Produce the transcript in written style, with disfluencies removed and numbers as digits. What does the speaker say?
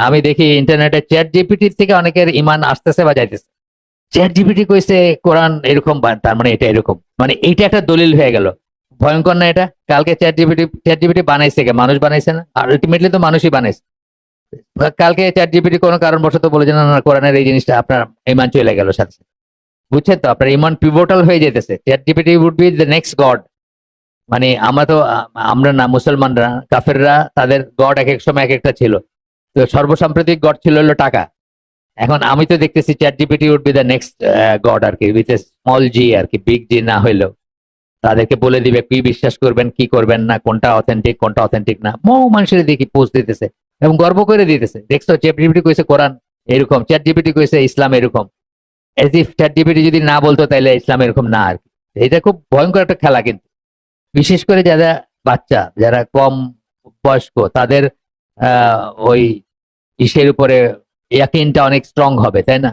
আমি দেখি ইন্টারনেটে চ্যাট জিপিটির থেকে অনেকের ইমান আসতেছে বা যাইতেছে। চ্যাট জিপিটি কইছে কোরআন এরকম, তার মানে এটা এরকম, মানে এইটা একটা দলিল হয়ে গেল। ভয়ঙ্কর না এটা? কালকে চ্যাট জিপিটি বানাইছে কে? মানুষ বানাইছে না? আর আলটিমেটলি তো মানুষই বানাইছে। কালকে চ্যাট জিপিটি কোনো কারণবশত বলে যে না না, কোরআনের এই জিনিসটা আপনার ইমান চলে গেল সাথে সাথে। বুঝছেন তো? আপনার ইমান পিভটাল হয়ে যেতেছে। ChatGPT would be the next god. মানে আমরা তো আমরা না, মুসলমানরা কাফেররা তাদের গড এক এক সময় এক একটা ছিল। তো সর্বসাম্প্রতিক গড ছিল হলো টাকা। এখন আমি তো দেখতেছি ChatGPT would be the next god আর কি, উইথ এ স্মল জি আর কি, বিগ জি না হইলেও। তাদেরকে বলে দিবে কি বিশ্বাস করবেন কি করবেন না, কোনটা অথেন্টিক কোনটা অথেন্টিক না। মানুষের দেখি পোস্ট দিতেছে এবং গর্ব করে দিতেছে, দেখছো চ্যাট জিপিটি কইছে কোরআন এরকম, চ্যাট জিপিটি কইছে ইসলাম এরকম। এজ ইফ চ্যাট জিপিটি যদি না বলতো তাহলে ইসলাম এরকম না আর কি। এটা খুব ভয়ঙ্কর একটা খেলা কিন্তু। বিশেষ করে যারা বাচ্চা, যারা কম বয়স্ক, তাদের ওই ইসের উপরে ইয়াকিনটা অনেক স্ট্রং হবে, তাই না?